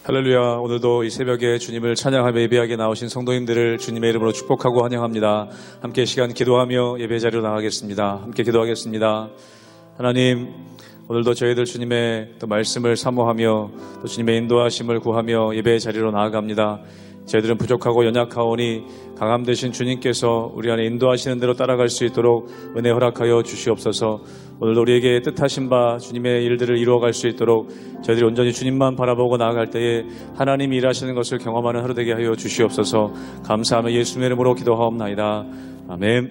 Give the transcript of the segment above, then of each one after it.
할렐루야. 오늘도 이 새벽에 주님을 찬양하며 예배하게 나오신 성도님들을 주님의 이름으로 축복하고 환영합니다. 함께 시간 기도하며 예배 자리로 나가겠습니다. 함께 기도하겠습니다. 하나님, 오늘도 저희들 주님의 또 말씀을 사모하며 또 주님의 인도하심을 구하며 예배 자리로 나아갑니다. 저희들은 부족하고 연약하오니 강함 되신 주님께서 우리 안에 인도하시는 대로 따라갈 수 있도록 은혜 허락하여 주시옵소서. 오늘도 우리에게 뜻하신 바 주님의 일들을 이루어갈 수 있도록 저희들이 온전히 주님만 바라보고 나아갈 때에 하나님이 일하시는 것을 경험하는 하루 되게 하여 주시옵소서. 감사하며 예수님의 이름으로 기도하옵나이다. 아멘.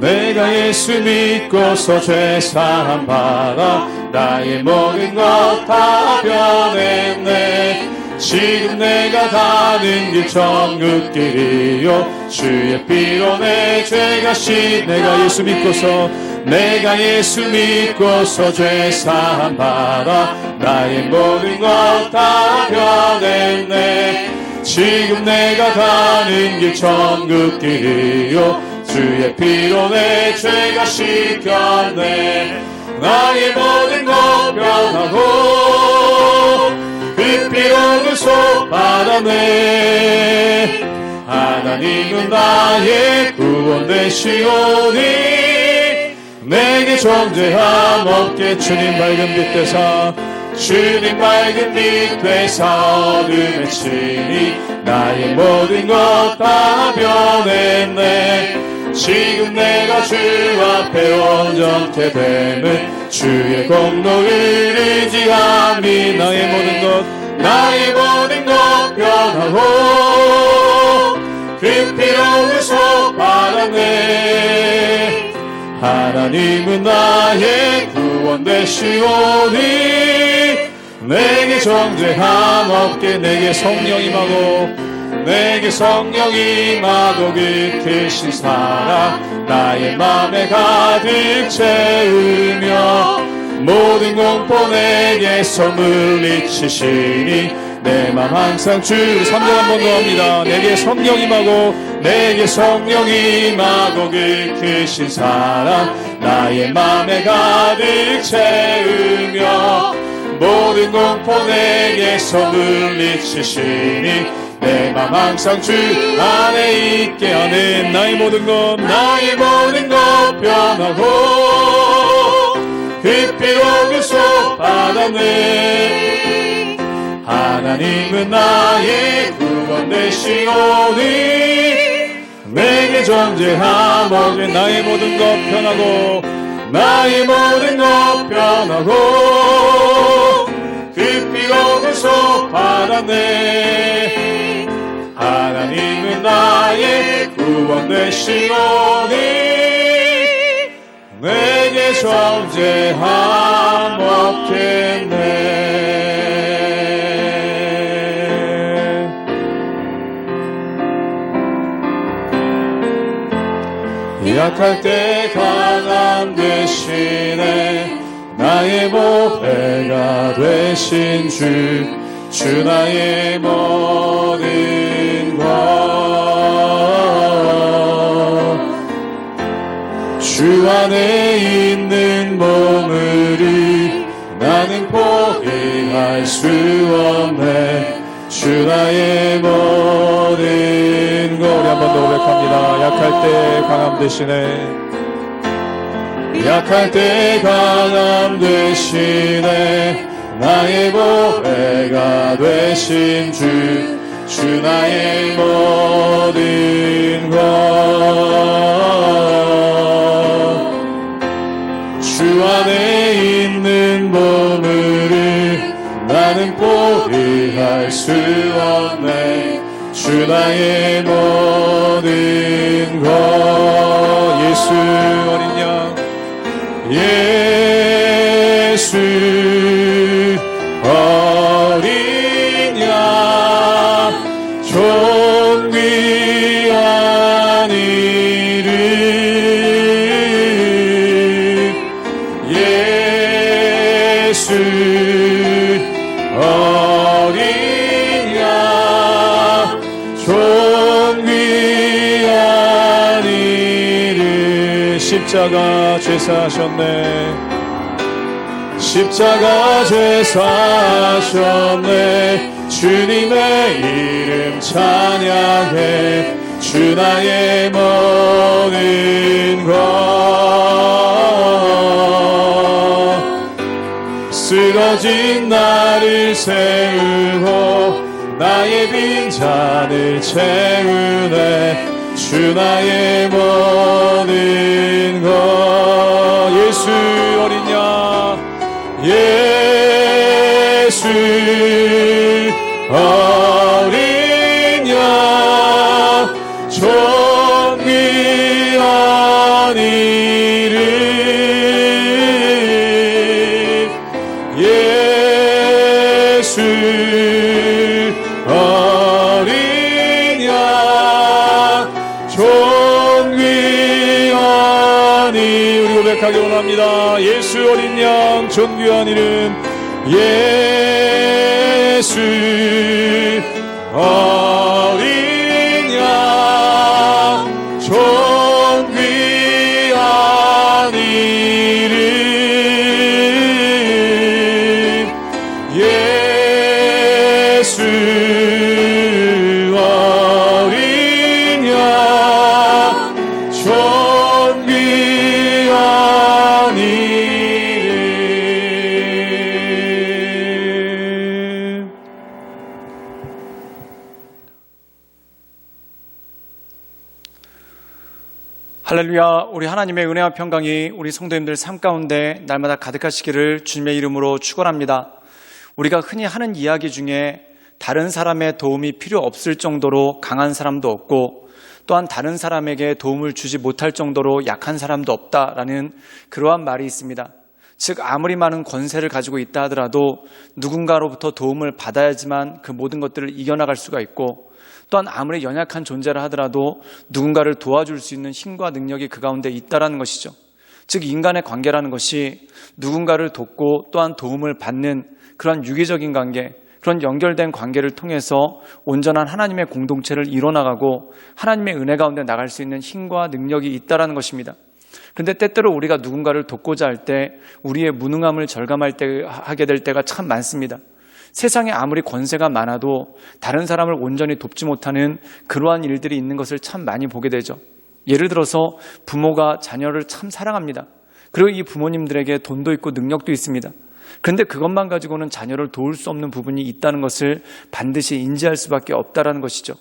내가 예수 믿고서 죄사함 받아 나의 모든 것 다 변했네. 지금 내가 가는 길 천국길이요 주의 피로 내 죄가 내가 예수 믿고서 죄사함 받아 나의 모든 것 다 변했네. 지금 내가 가는 길 천국길이요 주의 피로 내 죄가 씻겼네. 나의 모든 것 변하고 그 피로 구속 받았네. 하나님은 나의 구원 되시오니 내게 정죄함 없게 주님 밝은 빛 되사 어둠에 치니 나의 모든 것 다 변했네. 지금 내가 주 앞에 온전케 됨은 주의 공로를 의지함이 나의 모든 것 변하고 그 피로 구속 받았네. 하나님은 나의 구원 되시오니 내게 정죄함 없게 내게 성령 임하고 깊으신 사랑 나의 맘에 가득 채우며 모든 공포 내게서 물리치시니 내 맘 항상 주 3절 한 번 더 합니다. 내게 성령 임하고 깊으신 사랑 나의 맘에 가득 채우며 모든 공포 내게서 물리치시니 내 맘 항상 주 안에 있게 하는 나의 모든 것 변하고 그 피로 구속 받았네. 하나님은 나의 구원 되시오니 내게 정죄함 없게 나의 모든 것 변하고 그 피로 구속 받았네. 하나님은 나의 구원 되시오니 내게 정죄함 없겠네. 약할 때 강함 되시네. 나의 보배가 되신 주 나의 모든 것 주 안에 있는 보물이 나는 포기할 수 없네. 주 나의 모든 것 우리 한 번 더 고백합니다. 약할 때 강함 되시네. 나의 보배가 되신 주 나의 모든 것 주 안에 있는 보물을 나는 포기할 수 없네. 주 나의 모든 것 예수 어린 양 예수 어린 양 존귀한 이름 예수 예수 어린 양 존귀한 이름 십자가 죄사하셨네 십자가 죄사하셨네 주님의 이름 찬양해 주 나의 모든 것 쓰러진 나를 세우고 나의 빈잔을 채우네 주 나의 모든 것 예수 어린 양 예수 어린 양 존귀한 이름 예수 어린 양 존귀한 이름 우리 고백하기 원합니다. 예수 어린 양 존귀한 이름 예수 어린 양 존귀한 이름 예수 어린 양 존귀한 이름 할렐루야. 우리 하나님의 은혜와 평강이 우리 성도님들 삶 가운데 날마다 가득하시기를 주님의 이름으로 축원합니다. 우리가 흔히 하는 이야기 중에 다른 사람의 도움이 필요 없을 정도로 강한 사람도 없고 또한 다른 사람에게 도움을 주지 못할 정도로 약한 사람도 없다라는 그러한 말이 있습니다. 즉 아무리 많은 권세를 가지고 있다 하더라도 누군가로부터 도움을 받아야지만 그 모든 것들을 이겨나갈 수가 있고 또한 아무리 연약한 존재라 하더라도 누군가를 도와줄 수 있는 힘과 능력이 그 가운데 있다라는 것이죠. 즉 인간의 관계라는 것이 누군가를 돕고 또한 도움을 받는 그런 유기적인 관계, 그런 연결된 관계를 통해서 온전한 하나님의 공동체를 이뤄나가고 하나님의 은혜 가운데 나갈 수 있는 힘과 능력이 있다라는 것입니다. 그런데 때때로 우리가 누군가를 돕고자 할 때 우리의 무능함을 하게 될 때가 참 많습니다. 세상에 아무리 권세가 많아도 다른 사람을 온전히 돕지 못하는 그러한 일들이 있는 것을 참 많이 보게 되죠. 예를 들어서 부모가 자녀를 참 사랑합니다. 그리고 이 부모님들에게 돈도 있고 능력도 있습니다. 그런데 그것만 가지고는 자녀를 도울 수 없는 부분이 있다는 것을 반드시 인지할 수밖에 없다는 것이죠.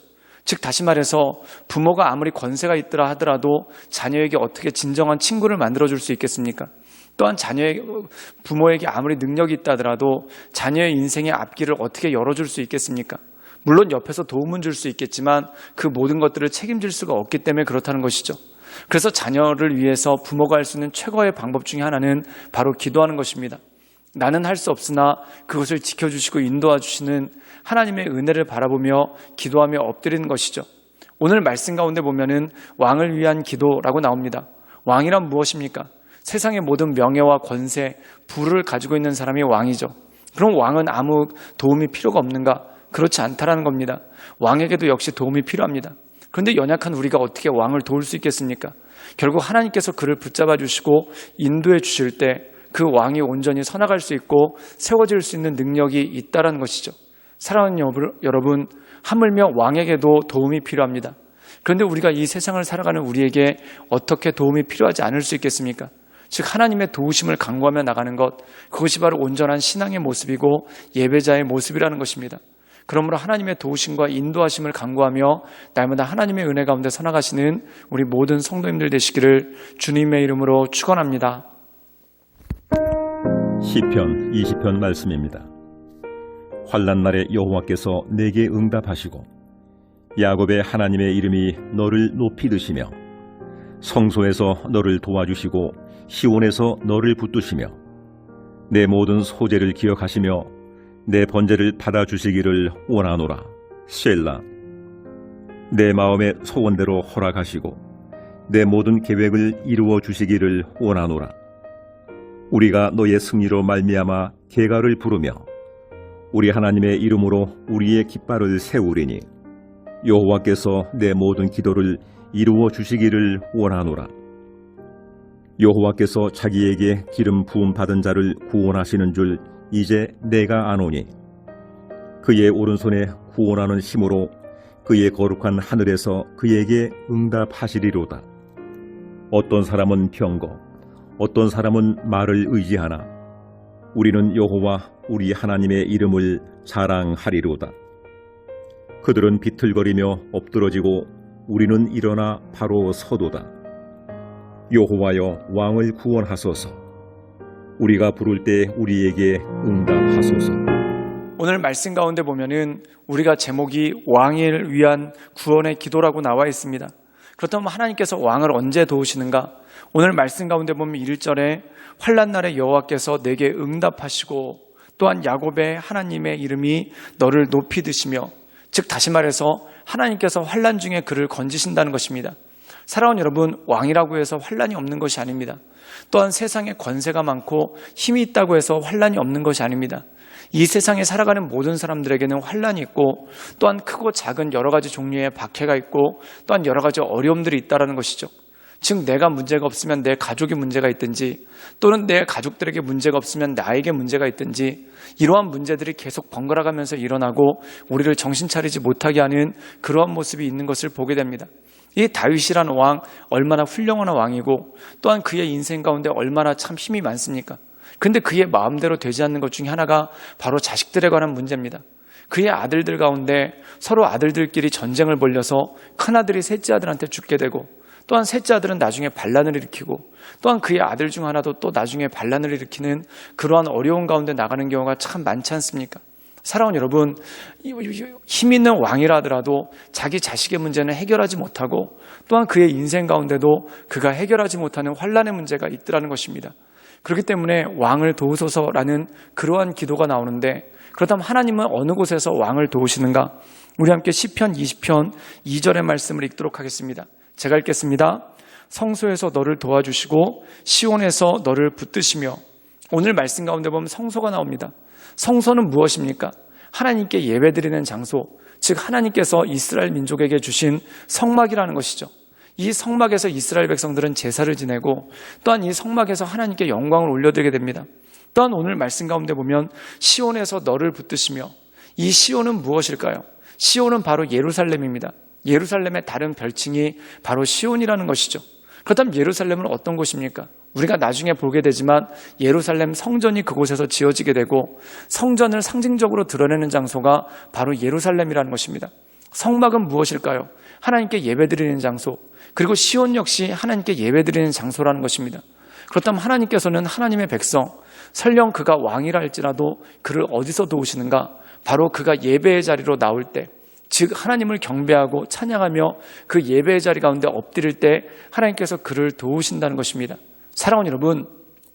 즉 다시 말해서 부모가 아무리 권세가 있더라 하더라도 자녀에게 어떻게 진정한 친구를 만들어줄 수 있겠습니까? 또한 부모에게 아무리 능력이 있다 하더라도 자녀의 인생의 앞길을 어떻게 열어줄 수 있겠습니까? 물론 옆에서 도움은 줄 수 있겠지만 그 모든 것들을 책임질 수가 없기 때문에 그렇다는 것이죠. 그래서 자녀를 위해서 부모가 할 수 있는 최고의 방법 중에 하나는 바로 기도하는 것입니다. 나는 할 수 없으나 그것을 지켜주시고 인도해 주시는 하나님의 은혜를 바라보며 기도하며 엎드리는 것이죠. 오늘 말씀 가운데 보면은 왕을 위한 기도라고 나옵니다. 왕이란 무엇입니까? 세상의 모든 명예와 권세, 부를 가지고 있는 사람이 왕이죠. 그럼 왕은 아무 도움이 필요가 없는가? 그렇지 않다라는 겁니다. 왕에게도 역시 도움이 필요합니다. 그런데 연약한 우리가 어떻게 왕을 도울 수 있겠습니까? 결국 하나님께서 그를 붙잡아 주시고 인도해 주실 때 그 왕이 온전히 서나갈 수 있고 세워질 수 있는 능력이 있다는 것이죠. 사랑하는 여러분, 하물며 왕에게도 도움이 필요합니다. 그런데 우리가 이 세상을 살아가는 우리에게 어떻게 도움이 필요하지 않을 수 있겠습니까? 즉 하나님의 도우심을 간구하며 나가는 것, 그것이 바로 온전한 신앙의 모습이고 예배자의 모습이라는 것입니다. 그러므로 하나님의 도우심과 인도하심을 간구하며 날마다 하나님의 은혜 가운데 서나가시는 우리 모든 성도님들 되시기를 주님의 이름으로 축원합니다. 시편 20편 말씀입니다. 환난 날에 여호와께서 내게 응답하시고 야곱의 하나님의 이름이 너를 높이 드시며 성소에서 너를 도와주시고 시온에서 너를 붙드시며 내 모든 소재를 기억하시며 내 번제를 받아주시기를 원하노라. 셀라. 내 마음의 소원대로 허락하시고 내 모든 계획을 이루어 주시기를 원하노라. 우리가 너의 승리로 말미암아 계가를 부르며 우리 하나님의 이름으로 우리의 깃발을 세우리니 여호와께서 내 모든 기도를 이루어 주시기를 원하노라. 여호와께서 자기에게 기름 부음 받은 자를 구원하시는 줄 이제 내가 아노니 그의 오른손에 구원하는 힘으로 그의 거룩한 하늘에서 그에게 응답하시리로다. 어떤 사람은 병거, 어떤 사람은 말을 의지하나 우리는 여호와 우리 하나님의 이름을 자랑하리로다. 그들은 비틀거리며 엎드러지고 우리는 일어나 바로 서도다. 여호와여 왕을 구원하소서. 우리가 부를 때 우리에게 응답하소서. 오늘 말씀 가운데 보면은 우리가 제목이 왕을 위한 구원의 기도라고 나와 있습니다. 그렇다면 하나님께서 왕을 언제 도우시는가? 오늘 말씀 가운데 보면 1절에 환난 날에 여호와께서 내게 응답하시고 또한 야곱의 하나님의 이름이 너를 높이 드시며, 즉 다시 말해서 하나님께서 환난 중에 그를 건지신다는 것입니다. 사랑하는 여러분, 왕이라고 해서 환난이 없는 것이 아닙니다. 또한 세상에 권세가 많고 힘이 있다고 해서 환난이 없는 것이 아닙니다. 이 세상에 살아가는 모든 사람들에게는 환난이 있고 또한 크고 작은 여러 가지 종류의 박해가 있고 또한 여러 가지 어려움들이 있다는 것이죠. 즉 내가 문제가 없으면 내 가족이 문제가 있든지 또는 내 가족들에게 문제가 없으면 나에게 문제가 있든지 이러한 문제들이 계속 번갈아가면서 일어나고 우리를 정신 차리지 못하게 하는 그러한 모습이 있는 것을 보게 됩니다. 이 다윗이라는 왕 얼마나 훌륭한 왕이고 또한 그의 인생 가운데 얼마나 참 힘이 많습니까? 근데 그의 마음대로 되지 않는 것 중에 하나가 바로 자식들에 관한 문제입니다. 그의 아들들 가운데 서로 아들들끼리 전쟁을 벌려서 큰아들이 셋째 아들한테 죽게 되고 또한 셋째 아들은 나중에 반란을 일으키고 또한 그의 아들 중 하나도 또 나중에 반란을 일으키는 그러한 어려운 가운데 나가는 경우가 참 많지 않습니까? 사랑하는 여러분, 힘 있는 왕이라 하더라도 자기 자식의 문제는 해결하지 못하고 또한 그의 인생 가운데도 그가 해결하지 못하는 환난의 문제가 있더라는 것입니다. 그렇기 때문에 왕을 도우소서라는 그러한 기도가 나오는데, 그렇다면 하나님은 어느 곳에서 왕을 도우시는가? 우리 함께 시편 20편 2절의 말씀을 읽도록 하겠습니다. 제가 읽겠습니다. 성소에서 너를 도와주시고 시온에서 너를 붙드시며. 오늘 말씀 가운데 보면 성소가 나옵니다. 성소는 무엇입니까? 하나님께 예배드리는 장소, 즉 하나님께서 이스라엘 민족에게 주신 성막이라는 것이죠. 이 성막에서 이스라엘 백성들은 제사를 지내고 또한 이 성막에서 하나님께 영광을 올려드리게 됩니다. 또한 오늘 말씀 가운데 보면 시온에서 너를 붙드시며, 이 시온은 무엇일까요? 시온은 바로 예루살렘입니다. 예루살렘의 다른 별칭이 바로 시온이라는 것이죠. 그렇다면 예루살렘은 어떤 곳입니까? 우리가 나중에 보게 되지만 예루살렘 성전이 그곳에서 지어지게 되고 성전을 상징적으로 드러내는 장소가 바로 예루살렘이라는 것입니다. 성막은 무엇일까요? 하나님께 예배드리는 장소, 그리고 시온 역시 하나님께 예배드리는 장소라는 것입니다. 그렇다면 하나님께서는 하나님의 백성, 설령 그가 왕이라 할지라도 그를 어디서 도우시는가? 바로 그가 예배의 자리로 나올 때, 즉 하나님을 경배하고 찬양하며 그 예배의 자리 가운데 엎드릴 때 하나님께서 그를 도우신다는 것입니다. 사랑하는 여러분,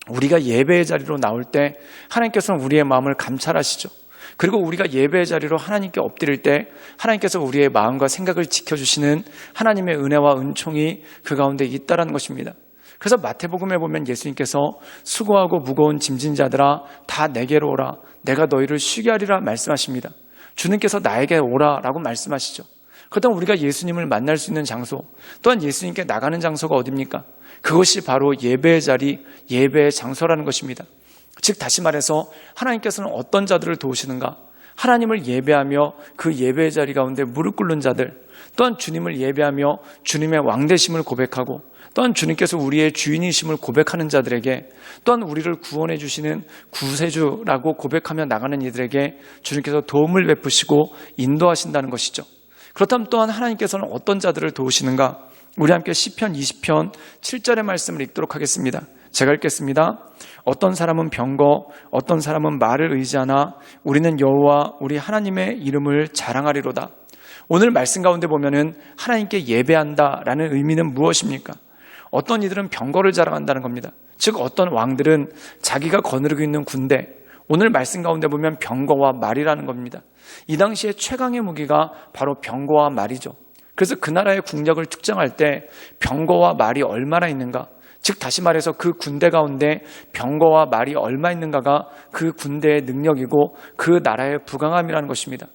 우리가 예배의 자리로 나올 때 하나님께서는 우리의 마음을 감찰하시죠. 그리고 우리가 예배의 자리로 하나님께 엎드릴 때 하나님께서 우리의 마음과 생각을 지켜주시는 하나님의 은혜와 은총이 그 가운데 있다는 것입니다. 그래서 마태복음에 보면 예수님께서 수고하고 무거운 짐진 자들아 다 내게로 오라, 내가 너희를 쉬게 하리라 말씀하십니다. 주님께서 나에게 오라라고 말씀하시죠. 그렇다면 우리가 예수님을 만날 수 있는 장소, 또한 예수님께 나가는 장소가 어디입니까? 그것이 바로 예배의 자리, 예배의 장소라는 것입니다. 즉 다시 말해서 하나님께서는 어떤 자들을 도우시는가? 하나님을 예배하며 그 예배의 자리 가운데 무릎 꿇는 자들, 또한 주님을 예배하며 주님의 왕되심을 고백하고 또한 주님께서 우리의 주인이심을 고백하는 자들에게, 또한 우리를 구원해 주시는 구세주라고 고백하며 나가는 이들에게 주님께서 도움을 베푸시고 인도하신다는 것이죠. 그렇다면 또한 하나님께서는 어떤 자들을 도우시는가? 우리 함께 시편 20편 7절의 말씀을 읽도록 하겠습니다. 제가 읽겠습니다. 어떤 사람은 병거, 어떤 사람은 말을 의지하나 우리는 여호와 우리 하나님의 이름을 자랑하리로다. 오늘 말씀 가운데 보면은 하나님께 예배한다라는 의미는 무엇입니까? 어떤 이들은 병거를 자랑한다는 겁니다. 즉 어떤 왕들은 자기가 거느리고 있는 군대, 오늘 말씀 가운데 보면 병거와 말이라는 겁니다. 이 당시에 최강의 무기가 바로 병거와 말이죠. 그래서 그 나라의 국력을 측정할 때 병거와 말이 얼마나 있는가, 즉 다시 말해서 그 군대 가운데 병거와 말이 얼마 있는가가 그 군대의 능력이고 그 나라의 부강함이라는 것입니다.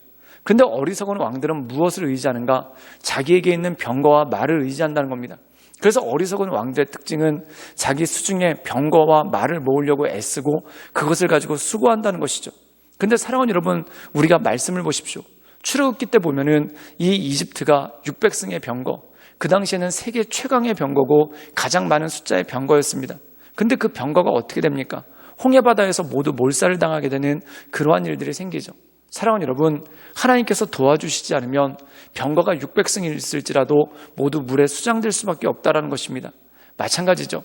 그런데 어리석은 왕들은 무엇을 의지하는가? 자기에게 있는 병거와 말을 의지한다는 겁니다. 그래서 어리석은 왕들의 특징은 자기 수중에 병거와 말을 모으려고 애쓰고 그것을 가지고 수고한다는 것이죠. 그런데 사랑하는 여러분, 우리가 말씀을 보십시오. 출애굽기 때 보면은 이 이집트가 600승의 병거, 그 당시에는 세계 최강의 병거고 가장 많은 숫자의 병거였습니다. 근데 그 병거가 어떻게 됩니까? 홍해바다에서 모두 몰살을 당하게 되는 그러한 일들이 생기죠. 사랑하는 여러분, 하나님께서 도와주시지 않으면 병거가 600승이 있을지라도 모두 물에 수장될 수밖에 없다는 것입니다. 마찬가지죠.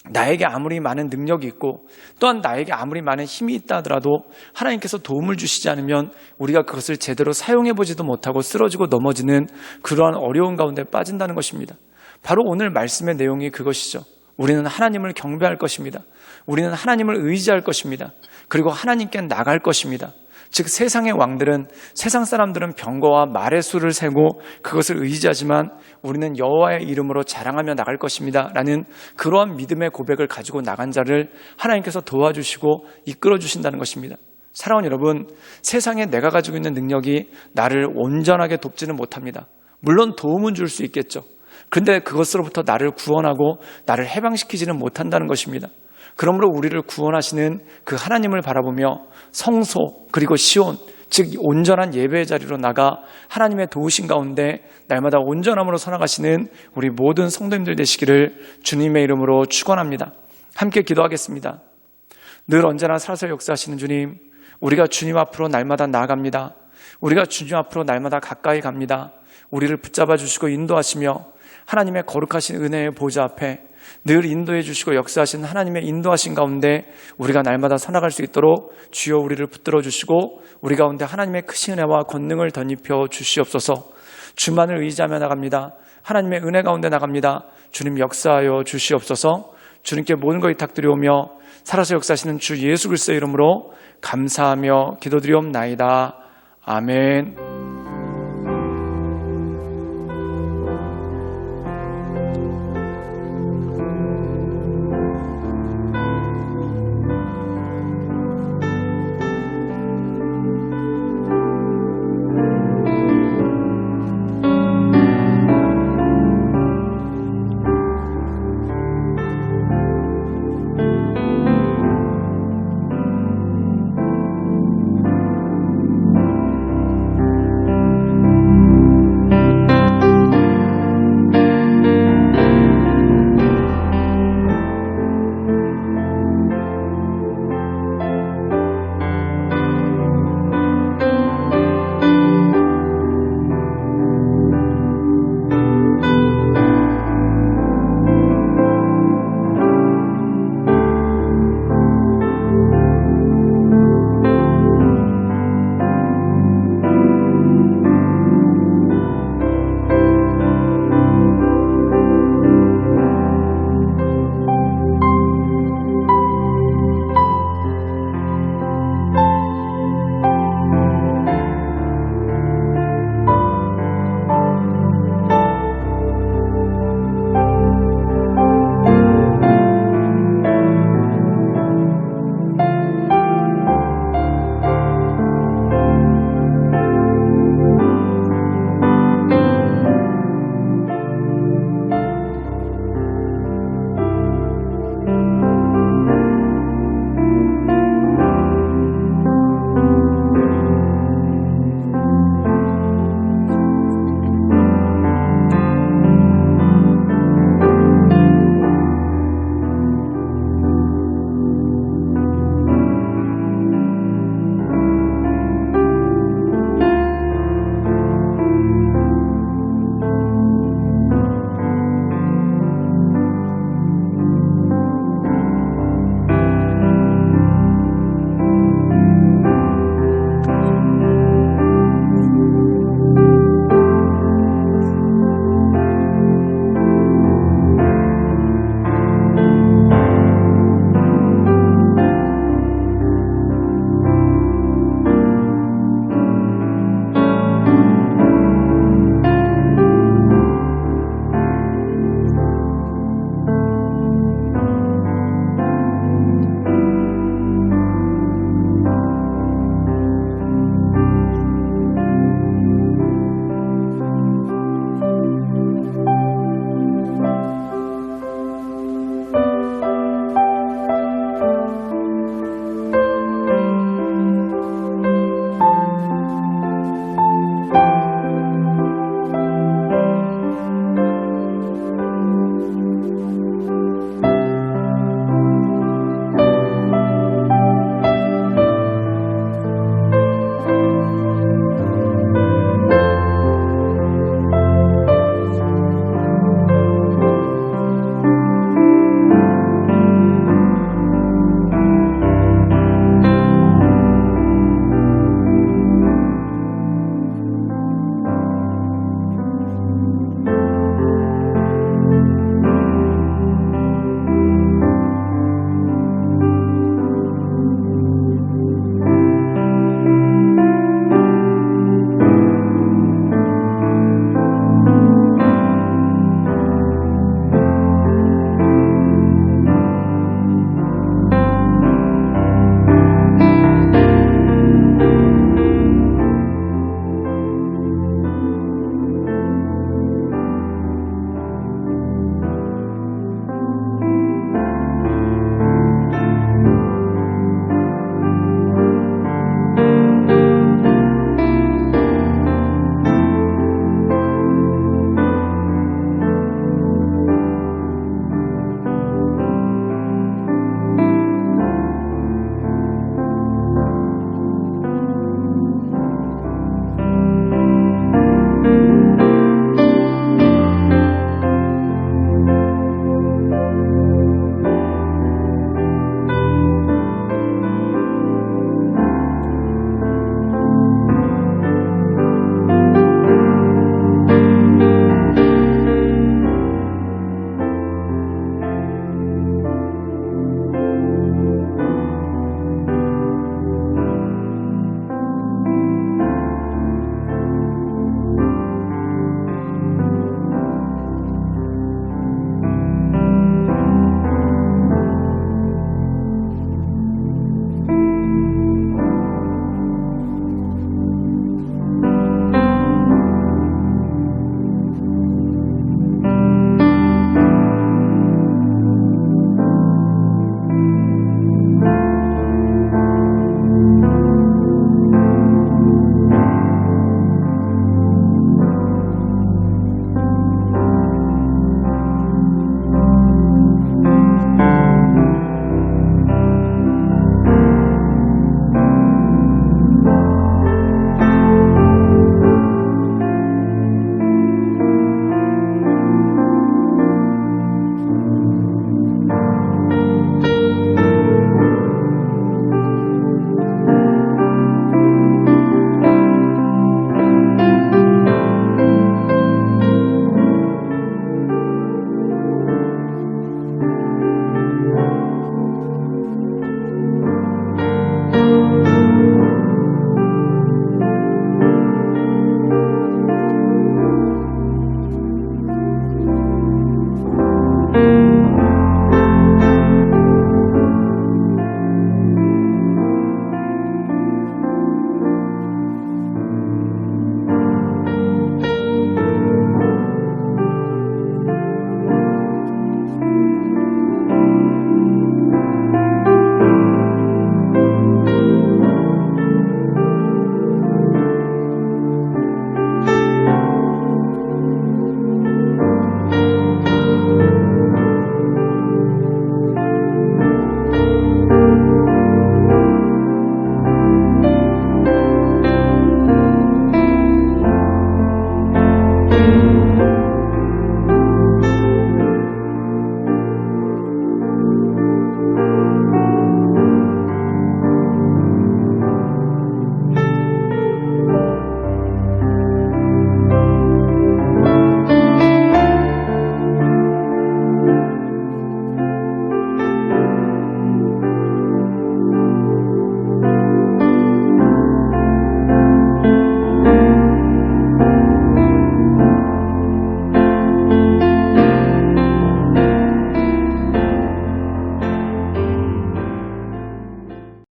나에게 아무리 많은 능력이 있고 또한 나에게 아무리 많은 힘이 있다 하더라도 하나님께서 도움을 주시지 않으면 우리가 그것을 제대로 사용해보지도 못하고 쓰러지고 넘어지는 그러한 어려운 가운데 빠진다는 것입니다. 바로 오늘 말씀의 내용이 그것이죠. 우리는 하나님을 경배할 것입니다. 우리는 하나님을 의지할 것입니다. 그리고 하나님께 나갈 것입니다. 즉 세상의 왕들은, 세상 사람들은 병거와 말의 수를 세고 그것을 의지하지만 우리는 여호와의 이름으로 자랑하며 나갈 것입니다 라는 그러한 믿음의 고백을 가지고 나간 자를 하나님께서 도와주시고 이끌어 주신다는 것입니다. 사랑하는 여러분, 세상에 내가 가지고 있는 능력이 나를 온전하게 돕지는 못합니다. 물론 도움은 줄 수 있겠죠. 그런데 그것으로부터 나를 구원하고 나를 해방시키지는 못한다는 것입니다. 그러므로 우리를 구원하시는 그 하나님을 바라보며 성소 그리고 시온, 즉 온전한 예배의 자리로 나가 하나님의 도우신 가운데 날마다 온전함으로 살아가시는 우리 모든 성도님들 되시기를 주님의 이름으로 축원합니다. 함께 기도하겠습니다. 늘 언제나 살아서 역사하시는 주님, 우리가 주님 앞으로 날마다 나아갑니다. 우리가 주님 앞으로 날마다 가까이 갑니다. 우리를 붙잡아 주시고 인도하시며 하나님의 거룩하신 은혜의 보좌 앞에 늘 인도해 주시고 역사하시는 하나님의 인도하신 가운데 우리가 날마다 살아갈 수 있도록 주여 우리를 붙들어 주시고 우리 가운데 하나님의 크신 은혜와 권능을 덧입혀 주시옵소서. 주만을 의지하며 나갑니다. 하나님의 은혜 가운데 나갑니다. 주님 역사하여 주시옵소서. 주님께 모든 것을 탁드리오며 살아서 역사하시는 주 예수 그리스도의 이름으로 감사하며 기도드리옵나이다. 아멘.